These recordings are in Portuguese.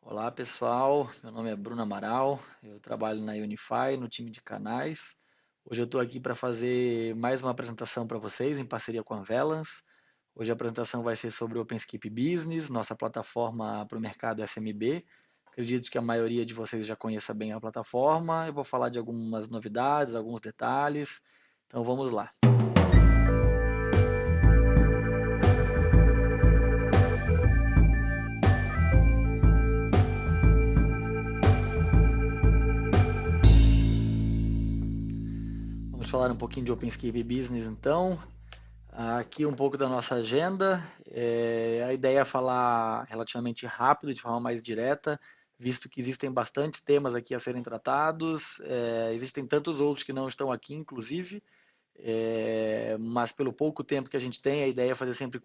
Olá pessoal, meu nome é Bruno Amaral, eu trabalho na Unify no time de canais. Hoje eu estou aqui para fazer mais uma apresentação para vocês em parceria com a Velance. Hoje a apresentação vai ser sobre o OpenScape Business, nossa plataforma para o mercado SMB. Acredito que a maioria de vocês já conheça bem a plataforma. Eu vou falar de algumas novidades, alguns detalhes. Então vamos lá. Vamos falar um pouquinho de OpenScape Business então. Aqui um pouco da nossa agenda. A ideia é falar relativamente rápido, de forma mais direta, visto que existem bastantes temas aqui a serem tratados. Existem tantos outros que não estão aqui, inclusive, mas pelo pouco tempo que a gente tem, a ideia é fazer sempre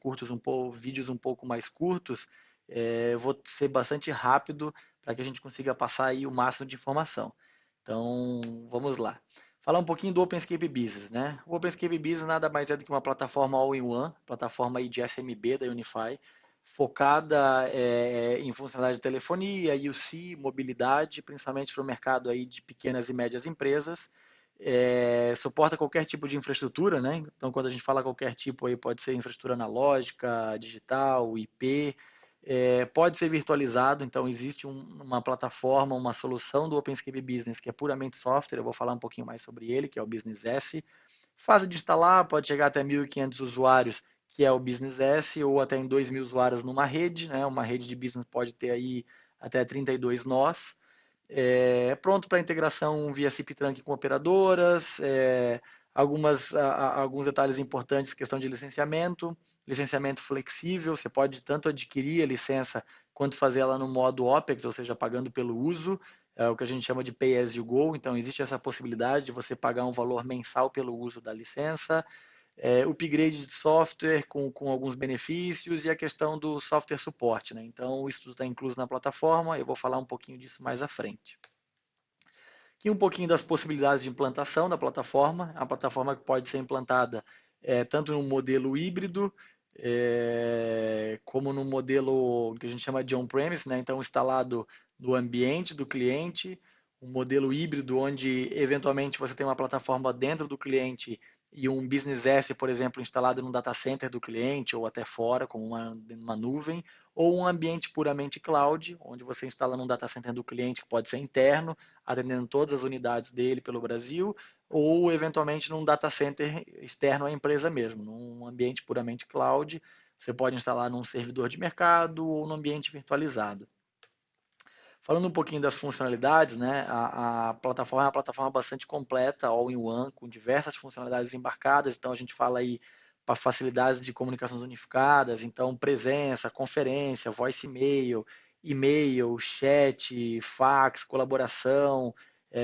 vídeos um pouco mais curtos. Eu vou ser bastante rápido para que a gente consiga passar aí o máximo de informação. Então, vamos lá. Falar um pouquinho do OpenScape Business, né? O OpenScape Business nada mais é do que uma plataforma all-in-one, plataforma aí de SMB da Unify, focada em funcionalidade de telefonia, UC, mobilidade, principalmente para o mercado aí de pequenas e médias empresas. Suporta qualquer tipo de infraestrutura, né? Então, quando a gente fala qualquer tipo, aí pode ser infraestrutura analógica, digital, IP, pode ser virtualizado. Então, existe uma plataforma, uma solução do OpenScape Business que é puramente software. Eu vou falar um pouquinho mais sobre ele, que é o Business S. Fácil de instalar, pode chegar até 1.500 usuários, que é o Business S, ou até em 2.000 usuários numa rede, né? Uma rede de business pode ter aí até 32 nós. Pronto para integração via CIP-Trunk com operadoras, alguns detalhes importantes, questão de licenciamento flexível, você pode tanto adquirir a licença quanto fazer ela no modo OPEX, ou seja, pagando pelo uso, é o que a gente chama de Pay as you go, então existe essa possibilidade de você pagar um valor mensal pelo uso da licença, upgrade de software com alguns benefícios e a questão do software suporte, né? Então, isso tudo está incluso na plataforma, eu vou falar um pouquinho disso mais à frente. Aqui um pouquinho das possibilidades de implantação da plataforma. A plataforma que pode ser implantada tanto no modelo híbrido, como no modelo que a gente chama de on-premise, né? Então instalado no ambiente do cliente, um modelo híbrido onde eventualmente você tem uma plataforma dentro do cliente e um Business S, por exemplo, instalado no data center do cliente ou até fora, como uma nuvem, ou um ambiente puramente cloud, onde você instala num data center do cliente que pode ser interno, atendendo todas as unidades dele pelo Brasil, ou eventualmente num data center externo à empresa mesmo, num ambiente puramente cloud, você pode instalar num servidor de mercado ou num ambiente virtualizado. Falando um pouquinho das funcionalidades, né, a plataforma é uma plataforma bastante completa, all-in-one, com diversas funcionalidades embarcadas, então a gente fala aí para facilidades de comunicações unificadas, então presença, conferência, voice e-mail, chat, fax, colaboração,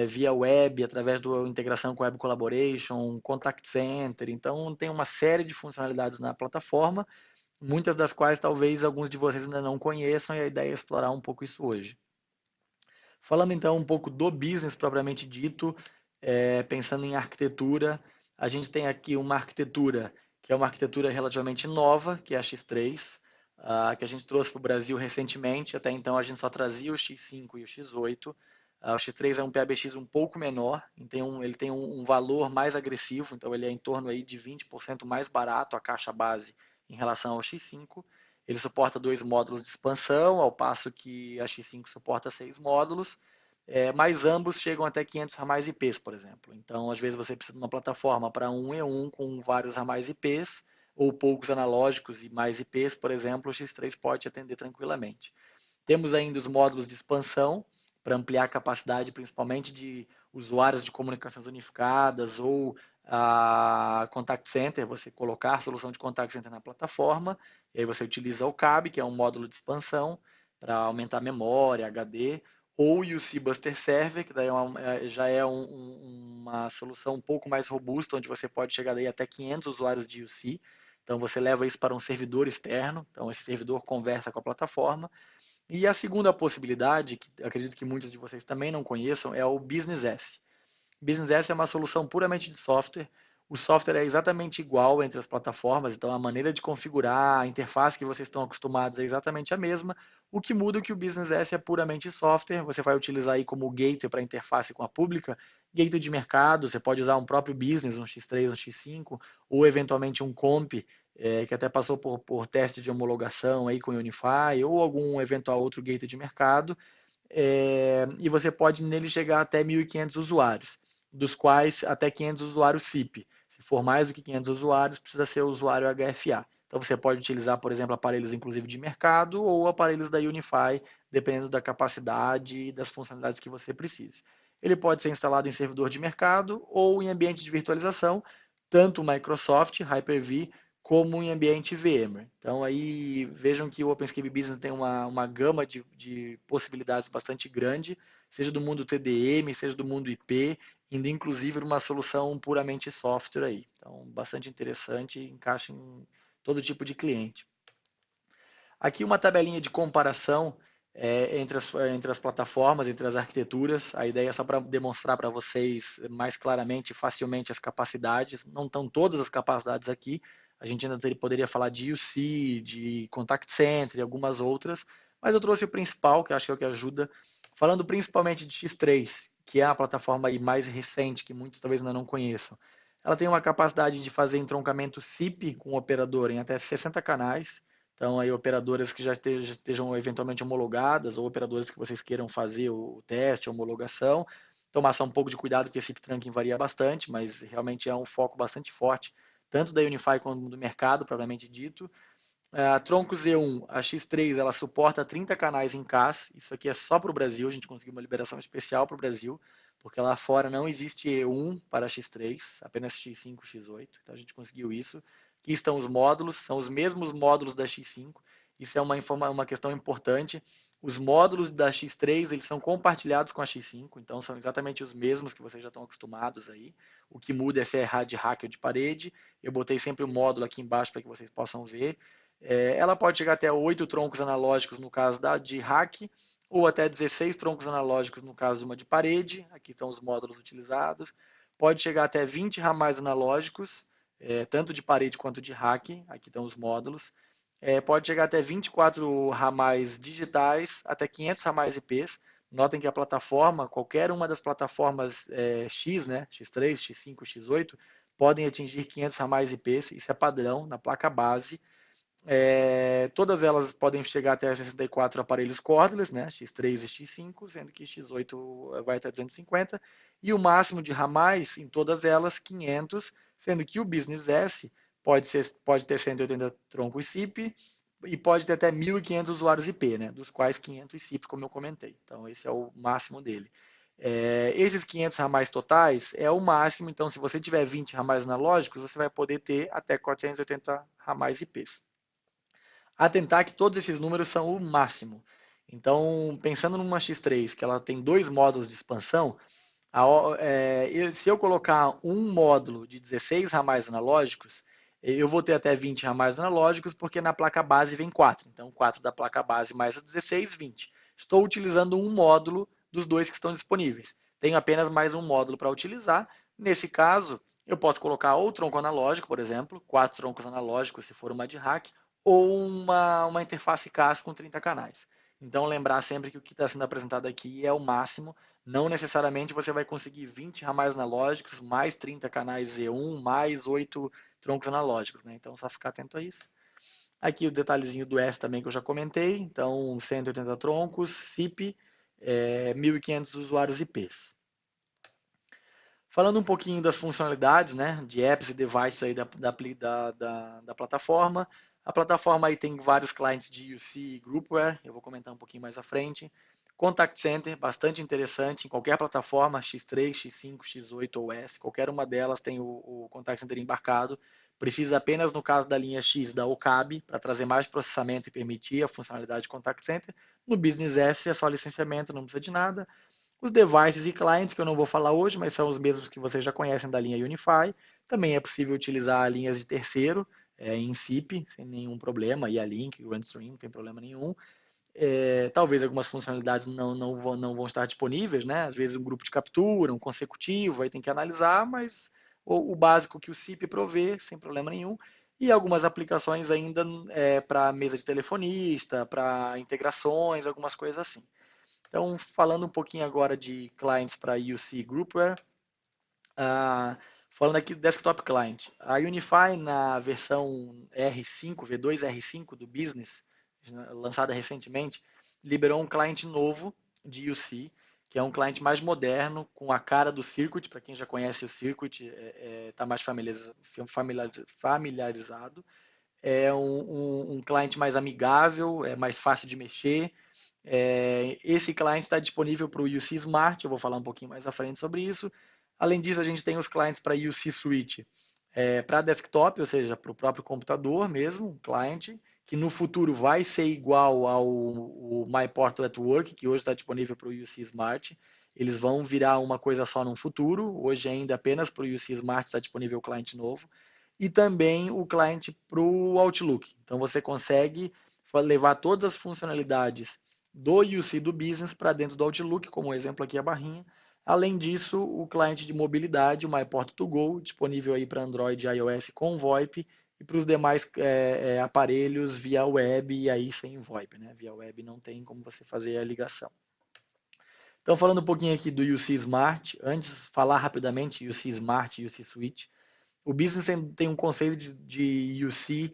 via web, através da integração com Web Collaboration, Contact Center, então tem uma série de funcionalidades na plataforma, muitas das quais talvez alguns de vocês ainda não conheçam e a ideia é explorar um pouco isso hoje. Falando então um pouco do business propriamente dito, pensando em arquitetura, a gente tem aqui uma arquitetura que é uma arquitetura relativamente nova, que é a X3, que a gente trouxe para o Brasil recentemente. Até então a gente só trazia o X5 e o X8. O X3 é um PABX um pouco menor, ele tem um valor mais agressivo, então ele é em torno aí de 20% mais barato a caixa base em relação ao X5. Ele suporta 2 módulos de expansão, ao passo que a X5 suporta 6 módulos, mas ambos chegam até 500 ramais IPs, por exemplo. Então, às vezes você precisa de uma plataforma para um E1 com vários ramais IPs, ou poucos analógicos e mais IPs, por exemplo, o X3 pode atender tranquilamente. Temos ainda os módulos de expansão, para ampliar a capacidade, principalmente de usuários de comunicações unificadas ou contact center, você colocar a solução de contact center na plataforma, e aí você utiliza o CAB, que é um módulo de expansão, para aumentar a memória, HD, ou o UC Buster Server, que daí já é uma solução um pouco mais robusta, onde você pode chegar daí até 500 usuários de UC, então você leva isso para um servidor externo, então esse servidor conversa com a plataforma, e a segunda possibilidade, que acredito que muitos de vocês também não conheçam, é o Business S. Business S é uma solução puramente de software, O software é exatamente igual entre as plataformas, então a maneira de configurar, a interface que vocês estão acostumados é exatamente a mesma. O que muda é que o Business S é puramente software, você vai utilizar aí como gateway para interface com a pública, gateway de mercado, você pode usar um próprio business, um X3, um X5, ou eventualmente um comp, que até passou por teste de homologação aí com o Unify, ou algum eventual outro gateway de mercado, e você pode nele chegar até 1.500 usuários, dos quais até 500 usuários SIP. Se for mais do que 500 usuários, precisa ser usuário HFA. Então você pode utilizar, por exemplo, aparelhos inclusive de mercado ou aparelhos da Unify, dependendo da capacidade e das funcionalidades que você precise. Ele pode ser instalado em servidor de mercado ou em ambiente de virtualização, tanto o Microsoft Hyper-V como em ambiente VMware. Então aí vejam que o OpenScape Business tem uma gama de possibilidades bastante grande, seja do mundo TDM, seja do mundo IP, indo inclusive numa solução puramente software aí. Então bastante interessante, encaixa em todo tipo de cliente. Aqui uma tabelinha de comparação entre as plataformas, entre as arquiteturas. A ideia é só para demonstrar para vocês mais claramente e facilmente as capacidades. Não estão todas as capacidades aqui. A gente ainda poderia falar de UC, de Contact Center e algumas outras, mas eu trouxe o principal, que acho que é o que ajuda. Falando principalmente de X3, que é a plataforma aí mais recente, que muitos talvez ainda não conheçam. Ela tem uma capacidade de fazer entroncamento SIP com o operador em até 60 canais. Então, aí operadoras que já estejam eventualmente homologadas ou operadoras que vocês queiram fazer o teste, a homologação, tomar só um pouco de cuidado porque esse trunking varia bastante, mas realmente é um foco bastante forte, tanto da Unify como do mercado, propriamente dito. A Tronco Z1, a X3, ela suporta 30 canais em CAS, isso aqui é só para o Brasil, a gente conseguiu uma liberação especial para o Brasil, porque lá fora não existe E1 para X3, apenas X5, X8, então a gente conseguiu isso. Aqui estão os módulos, são os mesmos módulos da X5, isso é uma questão importante. Os módulos da X3, eles são compartilhados com a X5, então são exatamente os mesmos que vocês já estão acostumados aí. O que muda é se é de rack ou de parede. Eu botei sempre o módulo aqui embaixo para que vocês possam ver. Ela pode chegar até 8 troncos analógicos no caso de rack, ou até 16 troncos analógicos no caso de uma de parede. Aqui estão os módulos utilizados. Pode chegar até 20 ramais analógicos, tanto de parede quanto de rack. Aqui estão os módulos. Pode chegar até 24 ramais digitais, até 500 ramais IPs. Notem que a plataforma, qualquer uma das plataformas X, né, X3, X5, X8, podem atingir 500 ramais IPs. Isso é padrão na placa base. Todas elas podem chegar até 64 aparelhos cordless, né, X3 e X5, sendo que X8 vai até 250, e o máximo de ramais em todas elas 500, sendo que o Business S pode ter 180 troncos SIP e pode ter até 1.500 usuários IP, né, dos quais 500 SIP, como eu comentei. Então esse é o máximo dele. Esses 500 ramais totais é o máximo, então se você tiver 20 ramais analógicos, você vai poder ter até 480 ramais IPs. Atentar que todos esses números são o máximo. Então, pensando numa X3, que ela tem dois módulos de expansão, se eu colocar um módulo de 16 ramais analógicos, eu vou ter até 20 ramais analógicos, porque na placa base vem 4. Então, 4 da placa base mais as 16, 20. Estou utilizando um módulo dos dois que estão disponíveis. Tenho apenas mais um módulo para utilizar. Nesse caso, eu posso colocar ou tronco analógico, por exemplo, 4 troncos analógicos, se for uma de rack, ou uma interface CAS com 30 canais. Então, lembrar sempre que o que está sendo apresentado aqui é o máximo. Não necessariamente você vai conseguir 20 ramais analógicos, mais 30 canais Z1, mais 8 troncos analógicos, né? Então, só ficar atento a isso. Aqui o detalhezinho do S também que eu já comentei. Então, 180 troncos, SIP, 1.500 usuários IPs. Falando um pouquinho das funcionalidades, né, de apps e devices aí da plataforma. A plataforma aí tem vários clientes de UC e Groupware, eu vou comentar um pouquinho mais à frente. Contact Center, bastante interessante, em qualquer plataforma, X3, X5, X8 ou S, qualquer uma delas tem o Contact Center embarcado. Precisa apenas, no caso da linha X, da OCAB, para trazer mais processamento e permitir a funcionalidade de Contact Center. No Business S é só licenciamento, não precisa de nada. Os devices e clients, que eu não vou falar hoje, mas são os mesmos que vocês já conhecem da linha Unify. Também é possível utilizar linhas de terceiro em SIP, sem nenhum problema, e a Link, o Randstream, não tem problema nenhum. Talvez algumas funcionalidades não vão estar disponíveis, né? Às vezes um grupo de captura, um consecutivo, aí tem que analisar, mas o básico que o SIP provê, sem problema nenhum, e algumas aplicações ainda para mesa de telefonista, para integrações, algumas coisas assim. Então, falando um pouquinho agora de clients para UC Groupware, falando aqui do Desktop Client, a Unify na versão R5, V2 R5 do Business, lançada recentemente, liberou um cliente novo de UC, que é um cliente mais moderno, com a cara do Circuit, para quem já conhece o Circuit, está mais familiarizado. É um cliente mais amigável, é mais fácil de mexer. Esse cliente está disponível para o UC Smart, eu vou falar um pouquinho mais à frente sobre isso. Além disso, a gente tem os clientes para UC Suite, para desktop, ou seja, para o próprio computador mesmo, um cliente, que no futuro vai ser igual ao My Portal at Work, que hoje está disponível para o UC Smart. Eles vão virar uma coisa só no futuro, hoje ainda apenas para o UC Smart está disponível o cliente novo. E também o cliente para o Outlook. Então você consegue levar todas as funcionalidades do UC do Business para dentro do Outlook, como exemplo aqui a barrinha. Além disso, o cliente de mobilidade, o MyPort2Go, disponível aí para Android e iOS com VoIP, e para os demais aparelhos via web e aí sem VoIP, né? Via web não tem como você fazer a ligação. Então, falando um pouquinho aqui do UC Smart, antes falar rapidamente UC Smart e UC Suite, o Business tem um conceito de UC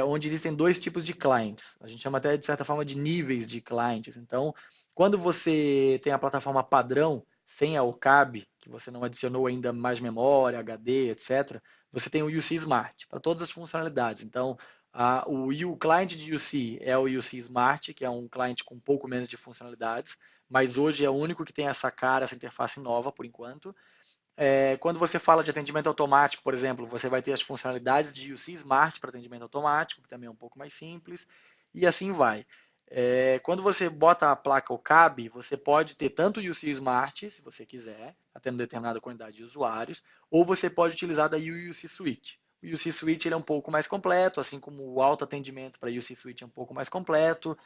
onde existem dois tipos de clientes. A gente chama até, de certa forma, de níveis de clientes. Então, quando você tem a plataforma padrão, sem a OCAB, que você não adicionou ainda mais memória, HD, etc., você tem o UC Smart, para todas as funcionalidades. Então, o cliente de UC é o UC Smart, que é um cliente com um pouco menos de funcionalidades, mas hoje é o único que tem essa cara, essa interface nova, por enquanto. Quando você fala de atendimento automático, por exemplo, você vai ter as funcionalidades de UC Smart para atendimento automático, que também é um pouco mais simples, e assim vai. Quando você bota a placa OCAB, você pode ter tanto o UC Smart, se você quiser, atendendo determinada quantidade de usuários, ou você pode utilizar daí o UC Suite. O UC Suite ele é um pouco mais completo, assim como o autoatendimento para UC Suite é um pouco mais completo,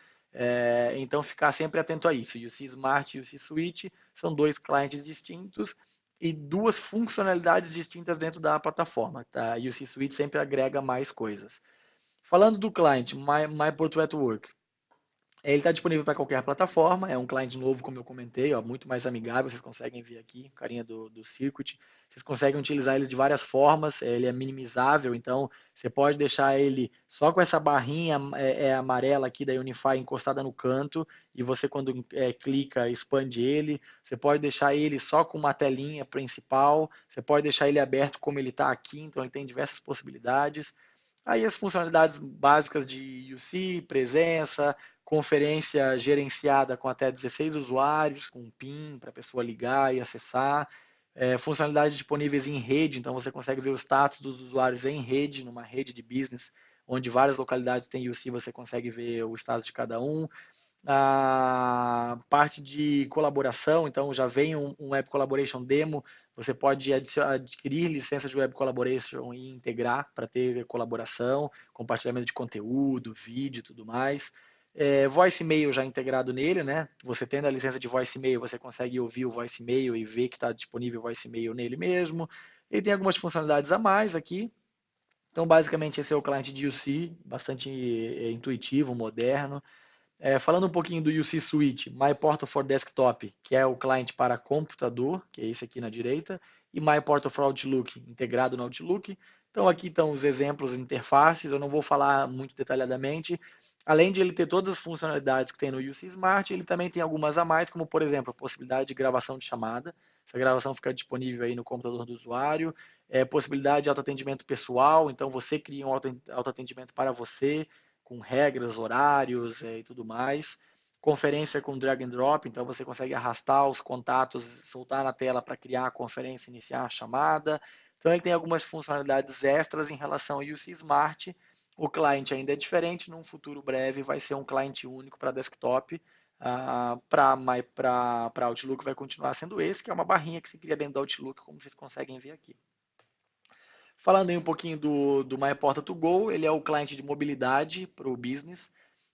então ficar sempre atento a isso. UC Smart e UC Suite são dois clientes distintos, e duas funcionalidades distintas dentro da plataforma. Tá? E o C Suite sempre agrega mais coisas. Falando do cliente, My Portal at Work, ele está disponível para qualquer plataforma, é um cliente novo, como eu comentei, ó, muito mais amigável, vocês conseguem ver aqui, carinha do Circuit, vocês conseguem utilizar ele de várias formas, ele é minimizável, então você pode deixar ele só com essa barrinha amarela aqui da Unify encostada no canto, e você quando clica, expande ele, você pode deixar ele só com uma telinha principal, você pode deixar ele aberto como ele está aqui, então ele tem diversas possibilidades. Aí as funcionalidades básicas de UC, presença, conferência gerenciada com até 16 usuários, com PIN para a pessoa ligar e acessar, funcionalidades disponíveis em rede, então você consegue ver o status dos usuários em rede, numa rede de business, onde várias localidades têm UC, você consegue ver o status de cada um. A parte de colaboração, então já vem um Web Collaboration Demo, você pode adquirir licença de Web Collaboration e integrar para ter colaboração, compartilhamento de conteúdo, vídeo e tudo mais. Voice Mail já integrado nele, né? Você tendo a licença de Voice Mail, você consegue ouvir o Voice Mail e ver que está disponível o Voice Mail nele mesmo. Ele tem algumas funcionalidades a mais aqui. Então, basicamente, esse é o cliente de UC, bastante intuitivo, moderno. Falando um pouquinho do UC Suite, My Portal for Desktop, que é o cliente para computador, que é esse aqui na direita, e My Portal for Outlook, integrado no Outlook. Então aqui estão os exemplos, interfaces, eu não vou falar muito detalhadamente. Além de ele ter todas as funcionalidades que tem no UC Smart, ele também tem algumas a mais, como por exemplo, a possibilidade de gravação de chamada. Essa gravação fica disponível aí no computador do usuário. Possibilidade de autoatendimento pessoal, então você cria um autoatendimento para você, com regras, horários e tudo mais. Conferência com drag and drop, então você consegue arrastar os contatos, soltar na tela para criar a conferência, iniciar a chamada. Então ele tem algumas funcionalidades extras em relação ao UC Smart. O cliente ainda é diferente, num futuro breve vai ser um cliente único para desktop. Para Outlook vai continuar sendo esse, que é uma barrinha que se cria dentro do Outlook, como vocês conseguem ver aqui. Falando aí um pouquinho do MyPorta2Go, ele é o cliente de mobilidade para o business.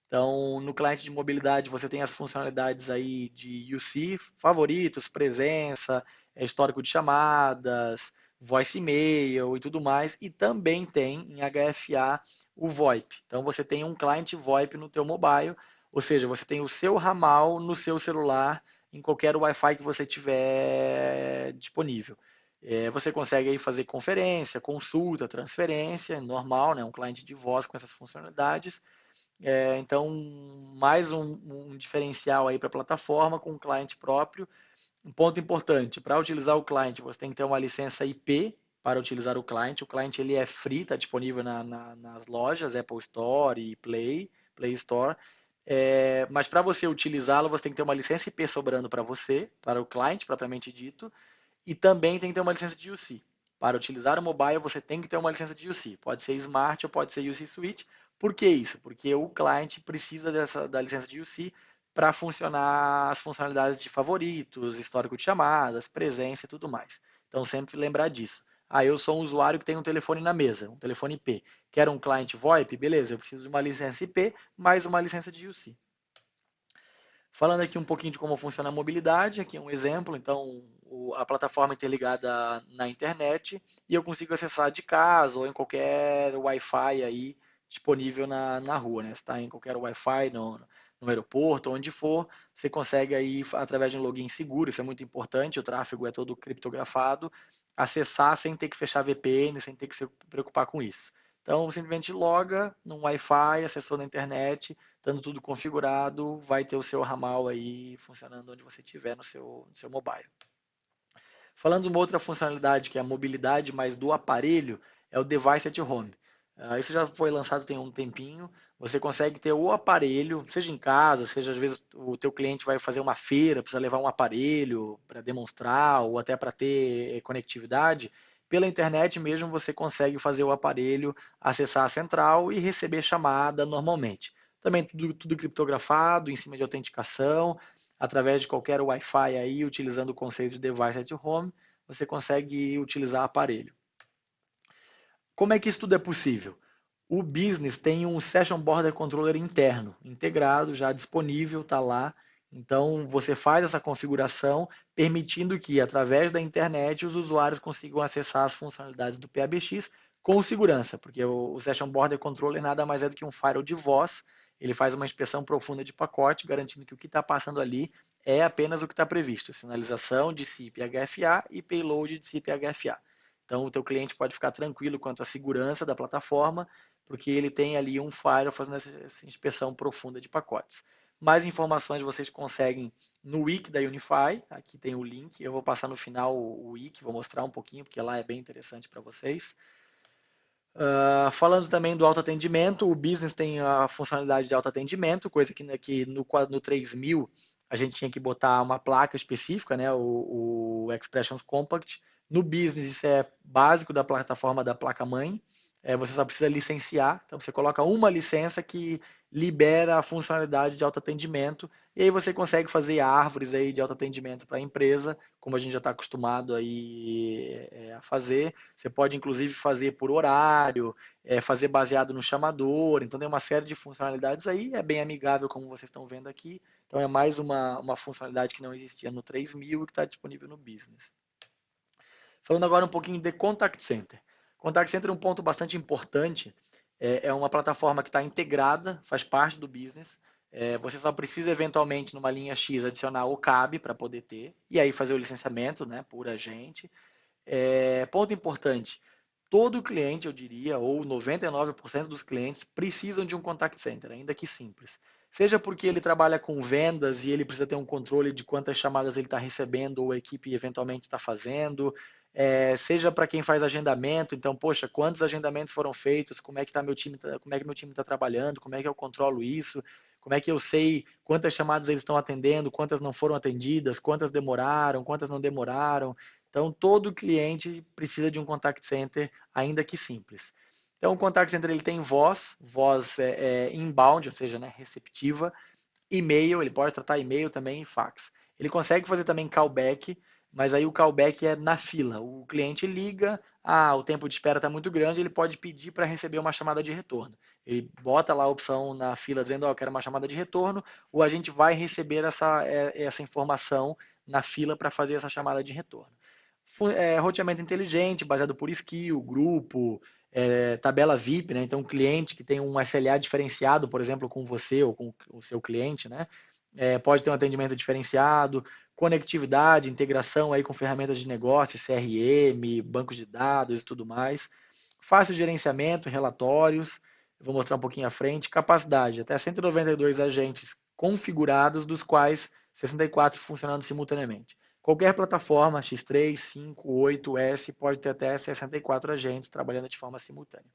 Então, no cliente de mobilidade, você tem as funcionalidades aí de UC, favoritos, presença, histórico de chamadas, voice e-mail e tudo mais, e também tem em HFA o VoIP. Então você tem um cliente VoIP no teu mobile, ou seja, você tem o seu ramal no seu celular em qualquer Wi-Fi que você tiver disponível. Você consegue aí fazer conferência, consulta, transferência, normal, né? Um cliente de voz com essas funcionalidades. Então, mais um diferencial aí para a plataforma com um cliente próprio. Um ponto importante, para utilizar o cliente, você tem que ter uma licença IP para utilizar o cliente. O cliente ele é free, está disponível nas lojas, Apple Store e Play Store. Mas para você utilizá-lo, você tem que ter uma licença IP sobrando para você, para o cliente propriamente dito, e também tem que ter uma licença de UC. Para utilizar o mobile, você tem que ter uma licença de UC. Pode ser Smart ou pode ser UC Switch. Por que isso? Porque o cliente precisa da licença de UC para funcionar as funcionalidades de favoritos, histórico de chamadas, presença e tudo mais. Então, sempre lembrar disso. Eu sou um usuário que tem um telefone na mesa, um telefone IP. Quero um cliente VoIP? Beleza, eu preciso de uma licença IP mais uma licença de UC. Falando aqui um pouquinho de como funciona a mobilidade, aqui é um exemplo, então a plataforma é interligada na internet e eu consigo acessar de casa ou em qualquer Wi-Fi aí disponível na rua, né? Se está em qualquer Wi-Fi no aeroporto, onde for, você consegue aí, através de um login seguro, isso é muito importante, o tráfego é todo criptografado, acessar sem ter que fechar VPN, sem ter que se preocupar com isso. Então, simplesmente loga num Wi-Fi, acessou na internet, estando tudo configurado, vai ter o seu ramal aí funcionando onde você estiver no seu mobile. Falando de uma outra funcionalidade que é a mobilidade, mas do aparelho, é o Device at Home. Isso já foi lançado tem um tempinho. Você consegue ter o aparelho, seja em casa, seja às vezes o teu cliente vai fazer uma feira, precisa levar um aparelho para demonstrar ou até para ter conectividade. Pela internet mesmo você consegue fazer o aparelho acessar a central e receber chamada normalmente. Também tudo criptografado, em cima de autenticação, através de qualquer Wi-Fi aí, utilizando o conceito de Device at Home, você consegue utilizar aparelho. Como é que isso tudo é possível? O business tem um Session Border Controller interno, integrado, já disponível, está lá. Então, você faz essa configuração, permitindo que, através da internet, os usuários consigam acessar as funcionalidades do PABX com segurança, porque o Session Border Controller nada mais é do que um firewall de voz, ele faz uma inspeção profunda de pacote, garantindo que o que está passando ali é apenas o que está previsto, sinalização de SIP HFA e payload de SIP HFA. Então, o teu cliente pode ficar tranquilo quanto à segurança da plataforma, porque ele tem ali um firewall fazendo essa inspeção profunda de pacotes. Mais informações vocês conseguem no wiki da Unify, aqui tem o link, eu vou passar no final o wiki, vou mostrar um pouquinho, porque lá é bem interessante para vocês. Falando também do autoatendimento, o business tem a funcionalidade de autoatendimento, coisa que no 3000 a gente tinha que botar uma placa específica, né, o Expressions Compact. No business isso é básico da plataforma da placa-mãe, você só precisa licenciar, então você coloca uma licença que libera a funcionalidade de autoatendimento, e aí você consegue fazer árvores aí de autoatendimento para a empresa, como a gente já está acostumado aí a fazer. Você pode inclusive fazer por horário, fazer baseado no chamador, então tem uma série de funcionalidades aí, é bem amigável como vocês estão vendo aqui, então é mais uma funcionalidade que não existia no 3000 e que está disponível no Business. Falando agora um pouquinho de Contact Center. Contact Center é um ponto bastante importante, é uma plataforma que está integrada, faz parte do business, você só precisa eventualmente numa linha X adicionar o CAB para poder ter, e aí fazer o licenciamento, né, por agente. Ponto importante, todo cliente, eu diria, ou 99% dos clientes precisam de um contact center, ainda que simples. Seja porque ele trabalha com vendas e ele precisa ter um controle de quantas chamadas ele está recebendo ou a equipe eventualmente está fazendo, seja para quem faz agendamento, então, poxa, quantos agendamentos foram feitos, como é que meu time está trabalhando, como é que eu controlo isso, como é que eu sei quantas chamadas eles estão atendendo, quantas não foram atendidas, quantas demoraram, quantas não demoraram. Então, todo cliente precisa de um contact center, ainda que simples. Então, o contact center ele tem voz inbound, ou seja, né, receptiva, e-mail, ele pode tratar e-mail também e fax. Ele consegue fazer também callback, mas aí o callback é na fila. O cliente liga, o tempo de espera está muito grande, ele pode pedir para receber uma chamada de retorno. Ele bota lá a opção na fila dizendo, eu quero uma chamada de retorno, ou a gente vai receber essa informação na fila para fazer essa chamada de retorno. Roteamento inteligente, baseado por skill, grupo, tabela VIP, né? Então, um cliente que tem um SLA diferenciado, por exemplo, com você ou com o seu cliente, né? Pode ter um atendimento diferenciado, conectividade, integração aí com ferramentas de negócio, CRM, bancos de dados e tudo mais. Fácil gerenciamento, relatórios, eu vou mostrar um pouquinho à frente. Capacidade, até 192 agentes configurados, dos quais 64 funcionando simultaneamente. Qualquer plataforma X3, 5, 8, S pode ter até 64 agentes trabalhando de forma simultânea.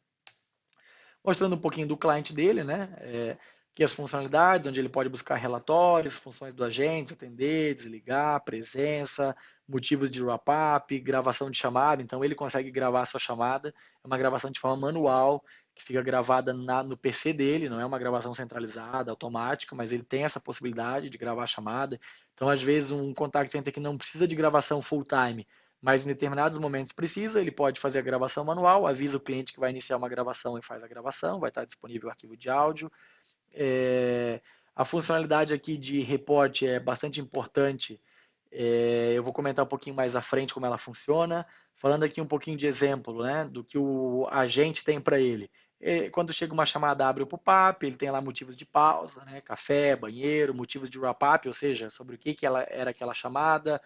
Mostrando um pouquinho do cliente dele, né? Aqui as funcionalidades, onde ele pode buscar relatórios, funções do agente, atender, desligar, presença, motivos de wrap-up, gravação de chamada. Então ele consegue gravar a sua chamada. É uma gravação de forma manual, que fica gravada no PC dele, não é uma gravação centralizada, automática, mas ele tem essa possibilidade de gravar a chamada. Então, às vezes, um contact center que não precisa de gravação full-time, mas em determinados momentos precisa, ele pode fazer a gravação manual, avisa o cliente que vai iniciar uma gravação e faz a gravação, vai estar disponível o arquivo de áudio. A funcionalidade aqui de reporte é bastante importante, eu vou comentar um pouquinho mais à frente como ela funciona, falando aqui um pouquinho de exemplo, né, do que o agente tem para ele. Quando chega uma chamada, abre o pop-up, ele tem lá motivos de pausa, né, café, banheiro, motivos de wrap-up, ou seja, sobre o que era aquela chamada,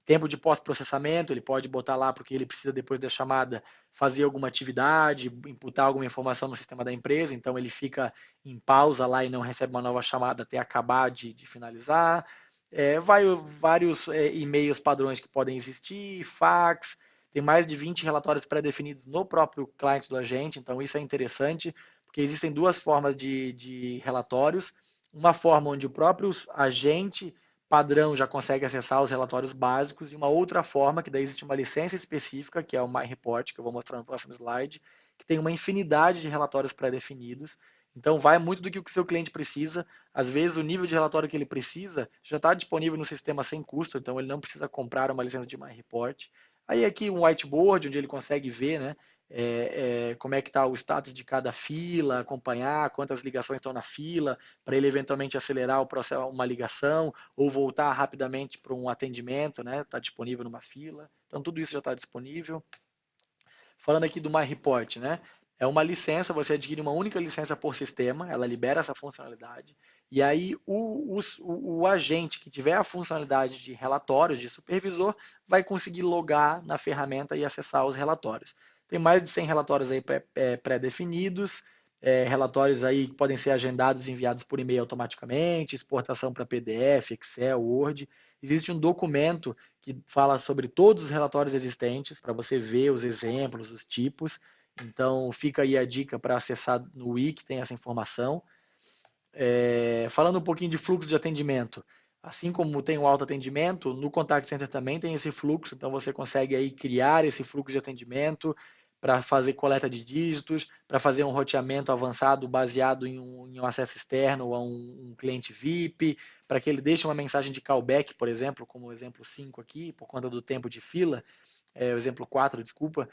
tempo de pós-processamento, ele pode botar lá porque ele precisa, depois da chamada, fazer alguma atividade, imputar alguma informação no sistema da empresa, então ele fica em pausa lá e não recebe uma nova chamada até acabar de finalizar. Vários e-mails padrões que podem existir, fax, tem mais de 20 relatórios pré-definidos no próprio cliente do agente, então isso é interessante, porque existem duas formas de relatórios, uma forma onde o próprio agente padrão já consegue acessar os relatórios básicos, e uma outra forma, que daí existe uma licença específica, que é o MyReport, que eu vou mostrar no próximo slide, que tem uma infinidade de relatórios pré-definidos. Então, vai muito do que o seu cliente precisa. Às vezes, o nível de relatório que ele precisa já está disponível no sistema sem custo, então ele não precisa comprar uma licença de MyReport. Aí aqui um whiteboard, onde ele consegue ver, né, como é que está o status de cada fila, acompanhar quantas ligações estão na fila, para ele eventualmente acelerar o processo, uma ligação, ou voltar rapidamente para um atendimento, né? Está disponível numa fila. Então tudo isso já está disponível. Falando aqui do MyReport, né? É uma licença, você adquire uma única licença por sistema, ela libera essa funcionalidade, e aí o agente que tiver a funcionalidade de relatórios, de supervisor, vai conseguir logar na ferramenta e acessar os relatórios. Tem mais de 100 relatórios aí pré-definidos, relatórios aí que podem ser agendados e enviados por e-mail automaticamente, exportação para PDF, Excel, Word. Existe um documento que fala sobre todos os relatórios existentes, para você ver os exemplos, os tipos. Então, fica aí a dica para acessar no Wiki, tem essa informação. Falando um pouquinho de fluxo de atendimento, assim como tem o autoatendimento, no Contact Center também tem esse fluxo, então você consegue aí criar esse fluxo de atendimento para fazer coleta de dígitos, para fazer um roteamento avançado baseado em um acesso externo a um cliente VIP, para que ele deixe uma mensagem de callback, por exemplo, como o exemplo 5 aqui, por conta do tempo de fila, o exemplo 4, desculpa,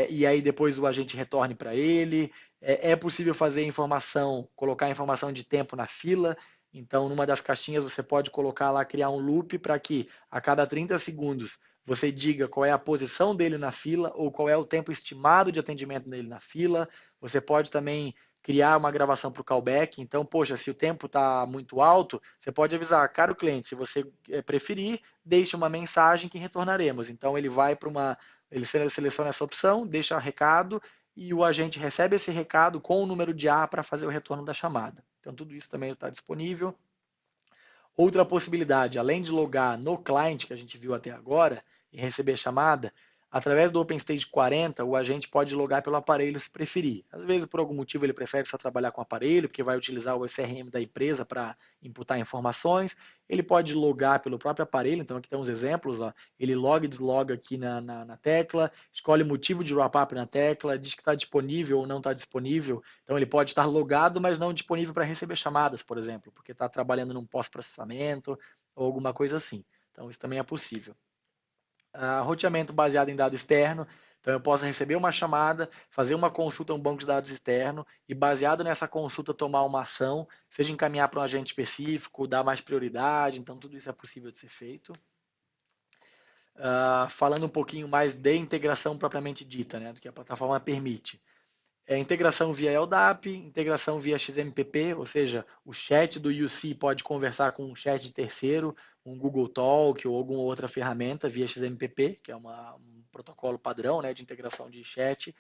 e aí depois o agente retorne para ele. É possível fazer informação, colocar informação de tempo na fila, então numa das caixinhas você pode colocar lá, criar um loop para que a cada 30 segundos você diga qual é a posição dele na fila ou qual é o tempo estimado de atendimento dele na fila. Você pode também criar uma gravação para o callback. Então, poxa, se o tempo está muito alto, você pode avisar, caro cliente, se você preferir, deixe uma mensagem que retornaremos. Então, ele vai para ele seleciona essa opção, deixa o recado e o agente recebe esse recado com o número de A para fazer o retorno da chamada. Então, tudo isso também está disponível. Outra possibilidade, além de logar no client que a gente viu até agora e receber chamada, através do OpenStage 40, o agente pode logar pelo aparelho se preferir. Às vezes, por algum motivo, ele prefere só trabalhar com o aparelho, porque vai utilizar o CRM da empresa para imputar informações. Ele pode logar pelo próprio aparelho, então aqui estão os exemplos. Ó. Ele loga e desloga aqui na tecla, escolhe o motivo de wrap-up na tecla, diz que está disponível ou não está disponível. Então ele pode estar logado, mas não disponível para receber chamadas, por exemplo, porque está trabalhando num pós-processamento ou alguma coisa assim. Então isso também é possível. Roteamento baseado em dado externo. Então, eu posso receber uma chamada, fazer uma consulta a um banco de dados externo e, baseado nessa consulta, tomar uma ação, seja encaminhar para um agente específico, dar mais prioridade. Então, tudo isso é possível de ser feito. falando um pouquinho mais de integração propriamente dita, né, do que a plataforma permite. Integração via LDAP, integração via XMPP, ou seja, o chat do UC pode conversar com um chat de terceiro, um Google Talk ou alguma outra ferramenta via XMPP, que é um protocolo padrão, né, de integração de chat.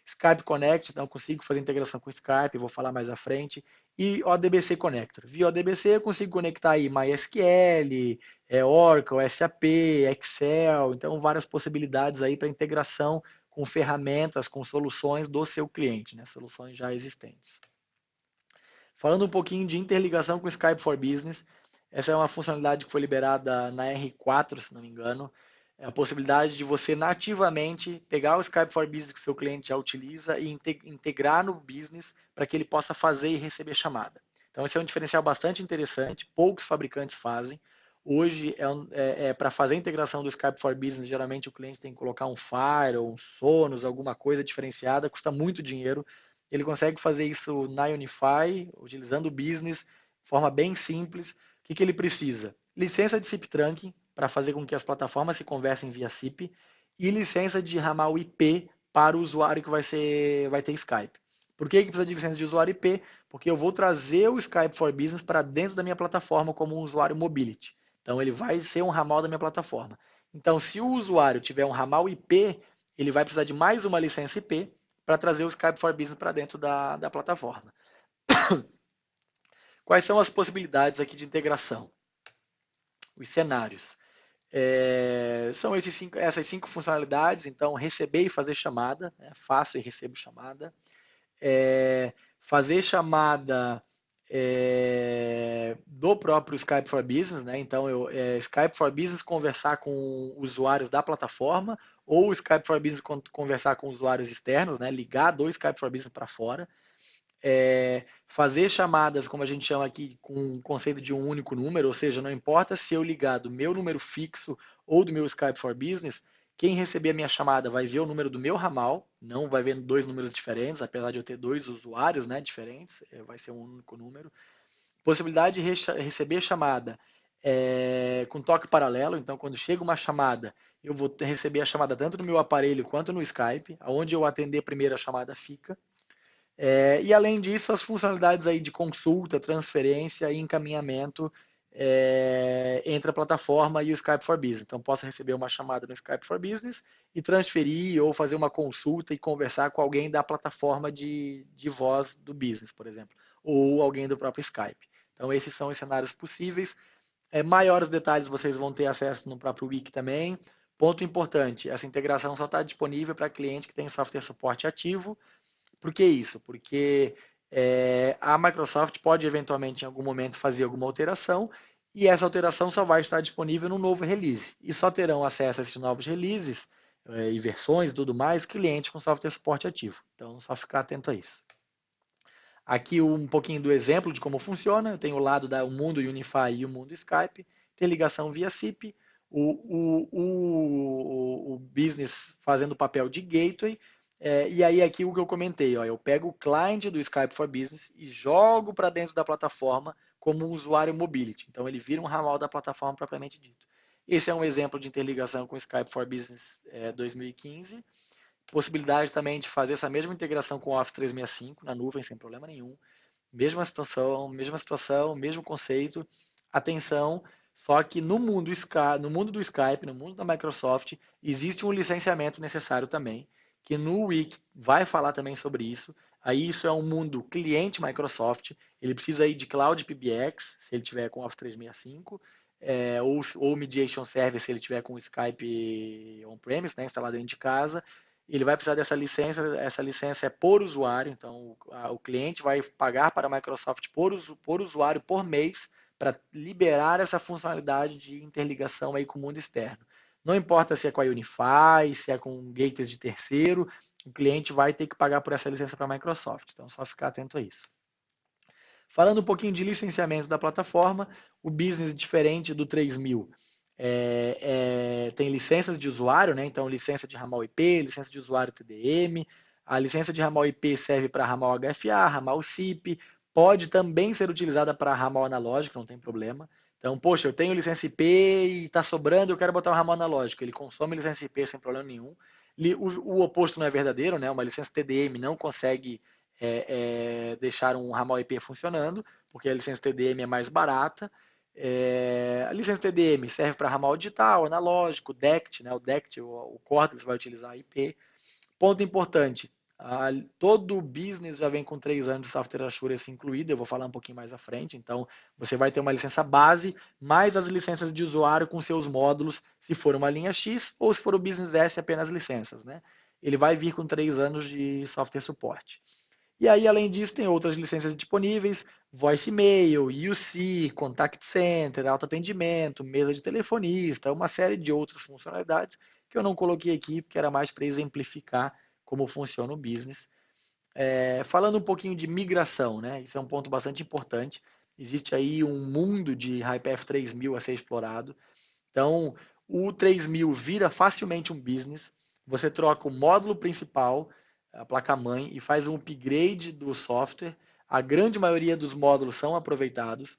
Skype Connect, então eu consigo fazer integração com Skype, vou falar mais à frente. E ODBC Connector. Via ODBC eu consigo conectar aí MySQL, Oracle, SAP, Excel, então várias possibilidades aí para integração com ferramentas, com soluções do seu cliente, né? Soluções já existentes. Falando um pouquinho de interligação com o Skype for Business, essa é uma funcionalidade que foi liberada na R4, se não me engano. É a possibilidade de você nativamente pegar o Skype for Business que seu cliente já utiliza e integrar no business para que ele possa fazer e receber chamada. Então, esse é um diferencial bastante interessante, poucos fabricantes fazem. Hoje, para fazer a integração do Skype for Business, geralmente o cliente tem que colocar um Fire ou um Sonos, alguma coisa diferenciada, custa muito dinheiro. Ele consegue fazer isso na Unify, utilizando o business, de forma bem simples. O que ele precisa? Licença de SIP Trunking, para fazer com que as plataformas se conversem via SIP, e licença de ramal IP para o usuário que vai ter Skype. Por que precisa de licença de usuário IP? Porque eu vou trazer o Skype for Business para dentro da minha plataforma como um usuário mobility. Então, ele vai ser um ramal da minha plataforma. Então, se o usuário tiver um ramal IP, ele vai precisar de mais uma licença IP para trazer o Skype for Business para dentro da plataforma. Quais são as possibilidades aqui de integração? Os cenários. São essas 5 funcionalidades, então receber e fazer chamada, né? Faço e recebo chamada. Fazer chamada do próprio Skype for Business, né? Então, Skype for Business conversar com usuários da plataforma, ou Skype for Business conversar com usuários externos, né? Ligar do Skype for Business para fora. Fazer chamadas, como a gente chama aqui, com o conceito de um único número, ou seja, não importa se eu ligar do meu número fixo ou do meu Skype for Business, quem receber a minha chamada vai ver o número do meu ramal, não vai ver 2 números diferentes, apesar de eu ter 2 usuários, né, diferentes, vai ser um único número. Possibilidade de receber chamada com toque paralelo, então quando chega uma chamada, eu vou receber a chamada tanto no meu aparelho quanto no Skype, aonde eu atender primeiro a chamada fica. E além disso, as funcionalidades aí de consulta, transferência e encaminhamento entre a plataforma e o Skype for Business. Então, posso receber uma chamada no Skype for Business e transferir ou fazer uma consulta e conversar com alguém da plataforma de voz do business, por exemplo, ou alguém do próprio Skype. Então, esses são os cenários possíveis. Maiores detalhes vocês vão ter acesso no próprio Wiki também. Ponto importante, essa integração só está disponível para cliente que tem software suporte ativo. Por que isso? Porque a Microsoft pode eventualmente em algum momento fazer alguma alteração e essa alteração só vai estar disponível no novo release. E só terão acesso a esses novos releases e versões e tudo mais clientes com software suporte ativo. Então, só ficar atento a isso. Aqui um pouquinho do exemplo de como funciona. Eu tenho o lado do mundo Unify e o mundo Skype. Tem ligação via SIP. O business fazendo o papel de gateway. E aí aqui o que eu comentei, ó, eu pego o client do Skype for Business e jogo para dentro da plataforma como um usuário mobility. Então ele vira um ramal da plataforma propriamente dito. Esse é um exemplo de interligação com o Skype for Business 2015. Possibilidade também de fazer essa mesma integração com o Office 365 na nuvem sem problema nenhum. Mesma situação, mesmo conceito. Atenção, só que no mundo do Skype, no mundo da Microsoft, existe um licenciamento necessário também, que no Wiki vai falar também sobre isso. Aí isso é um mundo cliente Microsoft, ele precisa ir de Cloud PBX, se ele tiver com Office 365, ou Mediation Service, se ele tiver com Skype on-premise, né, instalado dentro de casa. Ele vai precisar dessa licença, essa licença é por usuário, então o cliente vai pagar para a Microsoft por usuário por mês para liberar essa funcionalidade de interligação aí com o mundo externo. Não importa se é com a Unify, se é com gateways de terceiro, o cliente vai ter que pagar por essa licença para a Microsoft, então é só ficar atento a isso. Falando um pouquinho de licenciamento da plataforma, o business diferente do 3000 tem licenças de usuário, né? Então licença de ramal IP, licença de usuário TDM, a licença de ramal IP serve para ramal HFA, ramal SIP, pode também ser utilizada para ramal analógico, não tem problema. Então, poxa, eu tenho licença IP e está sobrando, eu quero botar um ramal analógico. Ele consome licença IP sem problema nenhum. O oposto não é verdadeiro, né? Uma licença TDM não consegue deixar um ramal IP funcionando, porque a licença TDM é mais barata. A licença TDM serve para ramal digital, analógico, DECT, né? O DECT, o Cortex vai utilizar a IP. Ponto importante, todo business já vem com 3 anos de software assurance incluído, eu vou falar um pouquinho mais à frente, então você vai ter uma licença base, mais as licenças de usuário com seus módulos, se for uma linha X, ou se for o Business S, apenas licenças, né? Ele vai vir com 3 anos de software suporte. E aí, além disso, tem outras licenças disponíveis, voice mail, UC, contact center, autoatendimento, mesa de telefonista, uma série de outras funcionalidades que eu não coloquei aqui porque era mais para exemplificar como funciona o business. Falando um pouquinho de migração, né? Isso é um ponto bastante importante. Existe aí um mundo de HiPath 3000 a ser explorado. Então, o 3000 vira facilmente um business. Você troca o módulo principal, a placa-mãe, e faz um upgrade do software. A grande maioria dos módulos são aproveitados.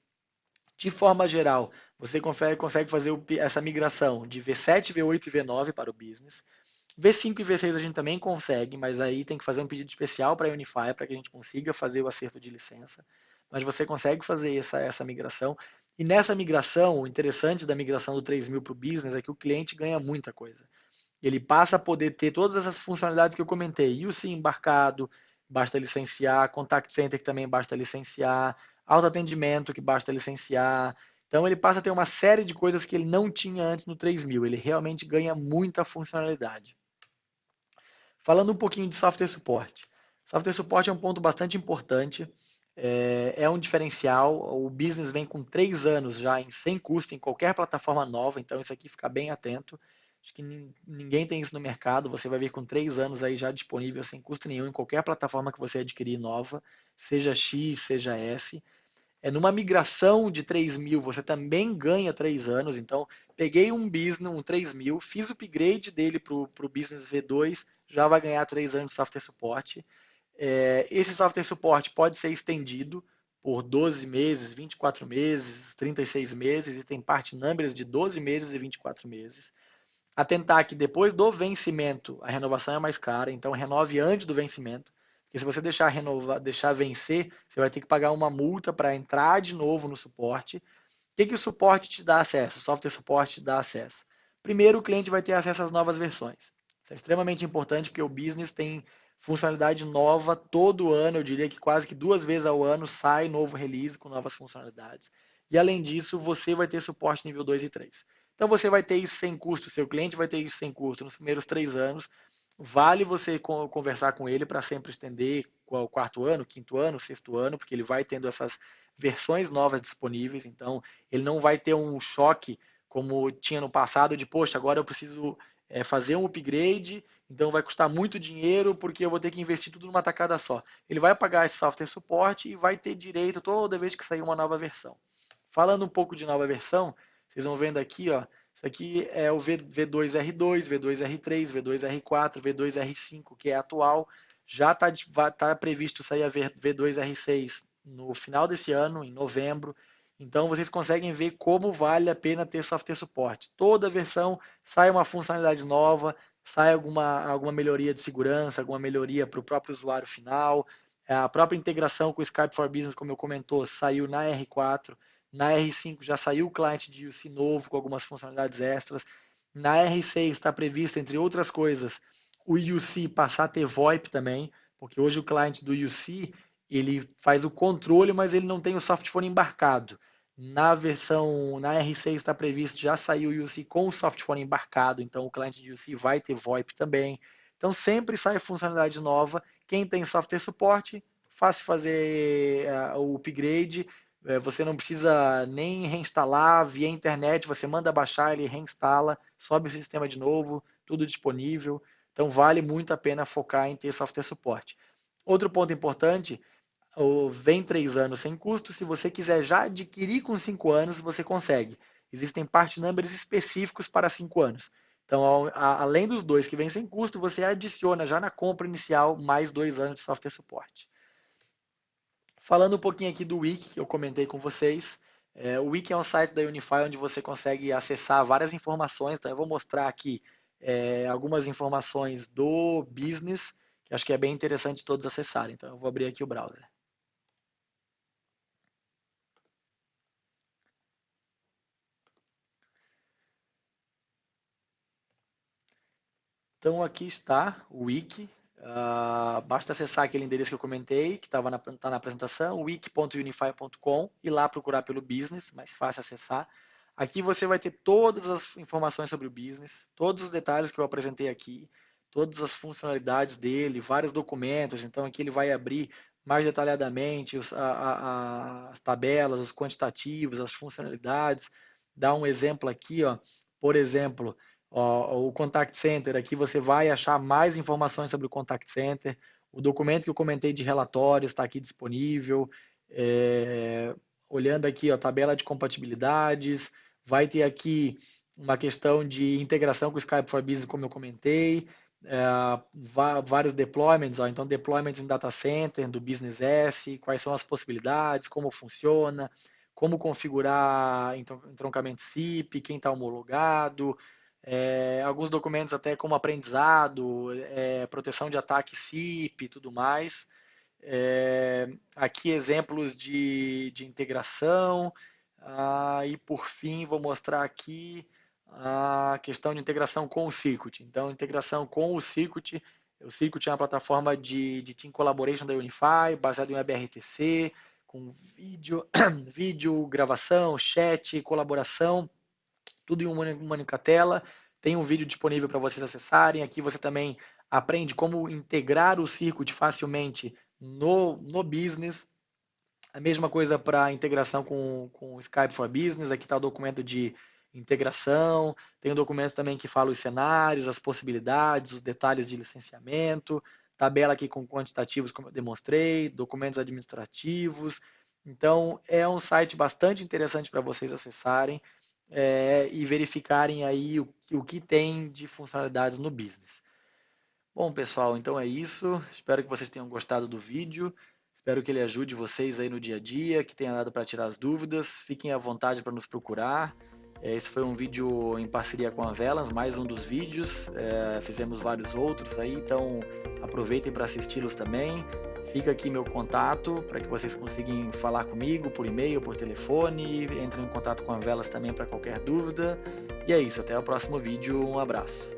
De forma geral, você consegue fazer essa migração de V7, V8 e V9 para o business. V5 e V6 a gente também consegue, mas aí tem que fazer um pedido especial para a Unify para que a gente consiga fazer o acerto de licença. Mas você consegue fazer essa migração. E nessa migração, o interessante da migração do 3000 para o business é que o cliente ganha muita coisa. Ele passa a poder ter todas essas funcionalidades que eu comentei. UC embarcado, basta licenciar. Contact Center, que também basta licenciar. Autoatendimento, que basta licenciar. Então ele passa a ter uma série de coisas que ele não tinha antes no 3000. Ele realmente ganha muita funcionalidade. Falando um pouquinho de software suporte. Software suporte é um ponto bastante importante, é um diferencial. O business vem com 3 anos já sem custo em qualquer plataforma nova, então isso aqui fica bem atento. Acho que ninguém tem isso no mercado. Você vai vir com 3 anos aí já disponível sem custo nenhum em qualquer plataforma que você adquirir nova, seja X, seja S. Numa migração de 3000, você também ganha 3 anos. Então, peguei um business, um 3000, fiz o upgrade dele para o Business V2, já vai ganhar 3 anos de software suporte. Esse software suporte pode ser estendido por 12 meses, 24 meses, 36 meses, e tem part numbers de 12 meses e 24 meses. Atentar que depois do vencimento, a renovação é mais cara, então renove antes do vencimento. Porque se você deixar vencer, você vai ter que pagar uma multa para entrar de novo no suporte. O que o suporte te dá acesso? O software suporte te dá acesso. Primeiro, o cliente vai ter acesso às novas versões. Isso é extremamente importante porque o business tem funcionalidade nova todo ano. Eu diria que quase que 2 vezes ao ano sai novo release com novas funcionalidades. E além disso, você vai ter suporte nível 2 e 3. Então você vai ter isso sem custo, seu cliente vai ter isso sem custo nos primeiros 3 anos. Vale você conversar com ele para sempre estender o 4º ano, 5º ano, 6º ano, porque ele vai tendo essas versões novas disponíveis, então ele não vai ter um choque como tinha no passado de, poxa, agora eu preciso fazer um upgrade, então vai custar muito dinheiro porque eu vou ter que investir tudo numa tacada só. Ele vai pagar esse software suporte e vai ter direito toda vez que sair uma nova versão. Falando um pouco de nova versão, vocês vão vendo aqui, ó, isso aqui é o V2R2, V2R3, V2R4, V2R5, que é atual. Já está previsto sair a V2R6 no final desse ano, em novembro. Então vocês conseguem ver como vale a pena ter software suporte. Toda versão sai uma funcionalidade nova, sai alguma melhoria de segurança, alguma melhoria para o próprio usuário final. A própria integração com o Skype for Business, como eu comentou, saiu na R4. Na R5 já saiu o cliente de UC novo com algumas funcionalidades extras. Na R6 está previsto, entre outras coisas, o UC passar a ter VoIP também, porque hoje o cliente do UC ele faz o controle, mas ele não tem o softphone embarcado. Na R6 está previsto, já saiu o UC com o softphone embarcado, então o cliente de UC vai ter VoIP também. Então sempre sai funcionalidade nova. Quem tem software suporte, fácil fazer o upgrade. Você não precisa nem reinstalar via internet, você manda baixar, ele reinstala, sobe o sistema de novo, tudo disponível. Então vale muito a pena focar em ter software suporte. Outro ponto importante, vem 3 anos sem custo. Se você quiser já adquirir com 5 anos, você consegue. Existem part numbers específicos para 5 anos. Então, além dos 2 que vêm sem custo, você adiciona já na compra inicial mais 2 anos de software suporte. Falando um pouquinho aqui do Wiki, que eu comentei com vocês, O Wiki é um site da Unify onde você consegue acessar várias informações. Então eu vou mostrar aqui algumas informações do business, que acho que é bem interessante todos acessarem. Então eu vou abrir aqui o browser. Então aqui está o Wiki. Basta acessar aquele endereço que eu comentei, que tá na apresentação, wiki.unify.com, e lá procurar pelo business, mais fácil acessar. Aqui você vai ter todas as informações sobre o business, todos os detalhes que eu apresentei aqui, todas as funcionalidades dele, vários documentos. Então aqui ele vai abrir mais detalhadamente as tabelas, os quantitativos, as funcionalidades. Dá um exemplo aqui, ó, por exemplo, o Contact Center. Aqui você vai achar mais informações sobre o Contact Center. O documento que eu comentei de relatórios está aqui disponível. Olhando aqui, a tabela de compatibilidades, vai ter aqui uma questão de integração com o Skype for Business, como eu comentei, vários deployments, então deployments em data center, do Business S, quais são as possibilidades, como funciona, como configurar entroncamento SIP, quem está homologado, alguns documentos até como aprendizado, proteção de ataque SIP e tudo mais. Aqui exemplos de integração, e por fim vou mostrar aqui a questão de integração com o Circuit. Então, integração com o Circuit é uma plataforma de Team Collaboration da Unify, baseada em WebRTC, com vídeo, gravação, chat, colaboração, tudo em uma única tela. Tem um vídeo disponível para vocês acessarem. Aqui você também aprende como integrar o Circuit facilmente no business. A mesma coisa para integração com o Skype for Business. Aqui está o documento de integração. Tem um documento também que fala os cenários, as possibilidades, os detalhes de licenciamento. Tabela aqui com quantitativos, como eu demonstrei, documentos administrativos. Então, é um site bastante interessante para vocês acessarem e verificarem aí o que tem de funcionalidades no business. Bom, pessoal, então é isso. Espero que vocês tenham gostado do vídeo. Espero que ele ajude vocês aí no dia a dia, que tenha dado para tirar as dúvidas. Fiquem à vontade para nos procurar. Esse foi um vídeo em parceria com a Velas, mais um dos vídeos. Fizemos vários outros aí, então aproveitem para assisti-los também. Fica aqui meu contato para que vocês consigam falar comigo por e-mail, por telefone. Entrem em contato com a Velas também para qualquer dúvida. E é isso, até o próximo vídeo. Um abraço.